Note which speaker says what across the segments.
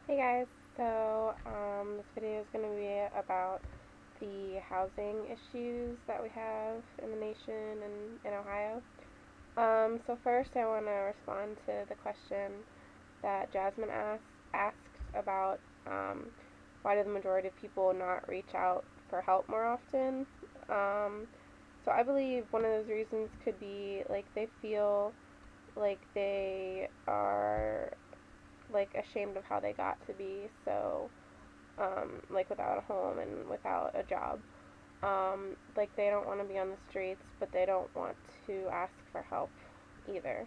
Speaker 1: Hey guys, this video is going to be about the housing issues that we have in the nation and in Ohio. So first I want to respond to the question that Jasmine asked about why do the majority of people not reach out for help more often. So I believe one of those reasons could be like they feel like they are like ashamed of how they got to be so like without a home and without a job. Like they don't want to be on the streets, but they don't want to ask for help either.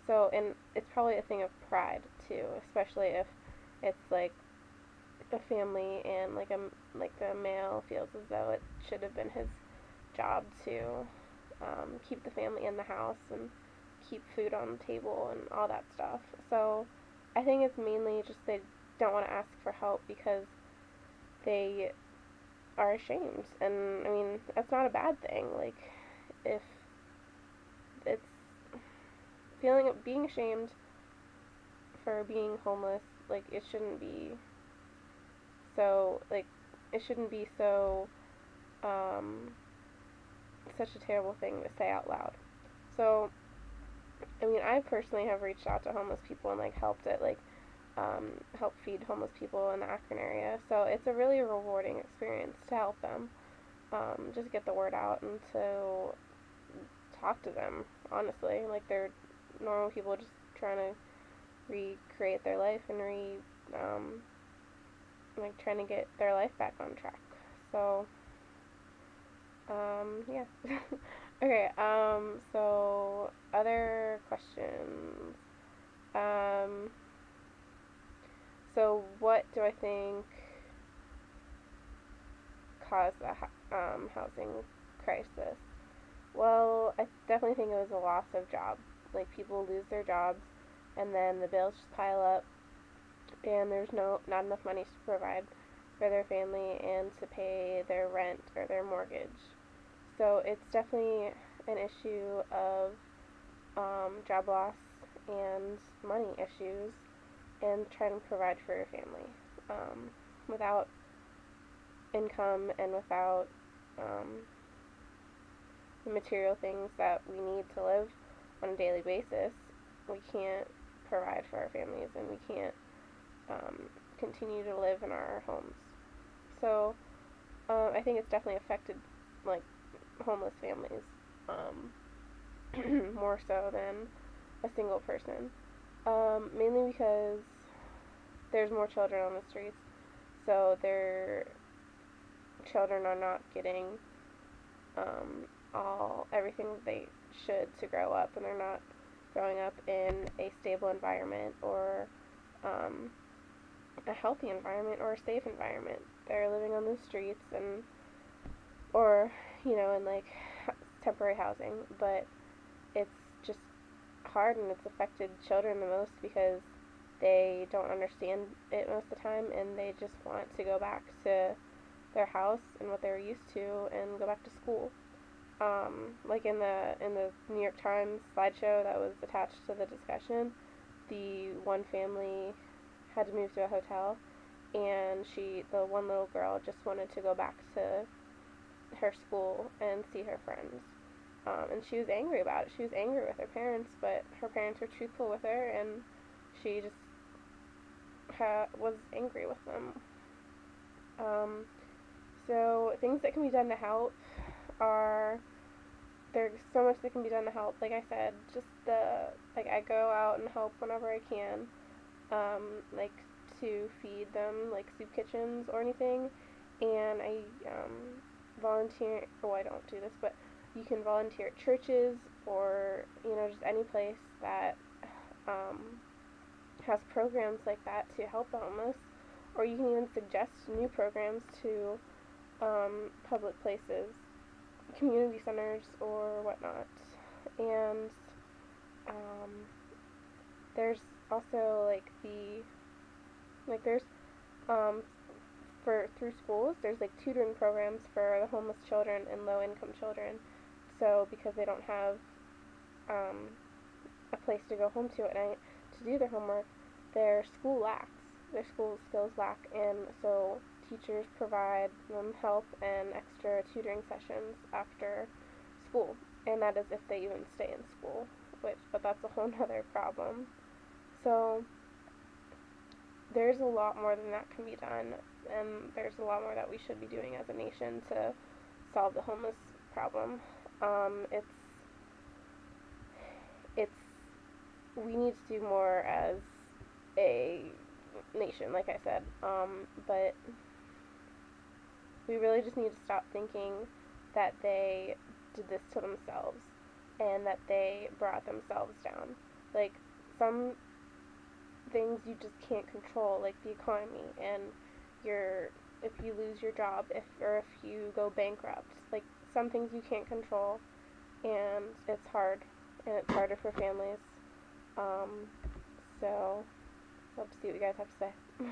Speaker 1: So, and it's probably a thing of pride too, especially if it's like a family and like the male feels as though it should have been his job to keep the family in the house and keep food on the table and all that stuff. So, I think it's mainly just they don't want to ask for help because they are ashamed. And I mean, that's not a bad thing. Like, if it's feeling being ashamed for being homeless, like it shouldn't be so like it shouldn't be so um, such a terrible thing to say out loud. So, I mean, I personally have reached out to homeless people and like helped it like help feed homeless people in the Akron area. So it's a really rewarding experience to help them, just get the word out and to talk to them, honestly. Like they're normal people just trying to recreate their life and um, like trying to get their life back on track. So, yeah. Okay, so other questions. Um, so what do I think caused the housing crisis? Well, I definitely think it was a loss of jobs. Like people lose their jobs, and then the bills just pile up, and there's not enough money to provide for their family and to pay their rent or their mortgage. So it's definitely an issue of job loss and money issues, and trying to provide for your family. Without income and without um, the material things that we need to live on a daily basis, we can't provide for our families and we can't um, continue to live in our homes. So I think it's definitely affected like homeless families more so than a single person. Mainly because there's more children on the streets, so their children are not getting all everything that they should to grow up, and they're not growing up in a stable environment or um, a healthy environment or a safe environment. They're living on the streets and or in like temporary housing, but it's just hard and it's affected children the most because they don't understand it most of the time and they just want to go back to their house and what they were used to and go back to school. Like in the New York Times slideshow that was attached to the discussion, the one family had to move to a hotel, and the one little girl just wanted to go back to her school and see her friends. And she was angry about it. She was angry with her parents, but her parents were truthful with her, and she just was angry with them. Um, so things that can be done to help are there's so much that can be done to help. Like I said, just I go out and help whenever I can, like to feed them like soup kitchens or anything, and I volunteer. Well, I don't do this, but you can volunteer at churches or just any place that um, has programs like that to help the homeless, or you can even suggest new programs to public places, community centers, or whatnot. And um, there's also there's um, for through schools there's like tutoring programs for the homeless children and low income children. So because they don't have um, a place to go home to at night to do their homework, their school lacks. their school skills lack, and so teachers provide them help and extra tutoring sessions after school, and that is if they even stay in school, but that's a whole nother problem. So there's a lot more than that can be done, and there's a lot more that we should be doing as a nation to solve the homeless problem. It's we need to do more as a nation, like I said, but we really just need to stop thinking that they did this to themselves and that they brought themselves down. Like, some things you just can't control, like the economy and your if you lose your job, if you go bankrupt, like some things you can't control, and it's hard, and it's harder for families. Um, so, love to see what you guys have to say.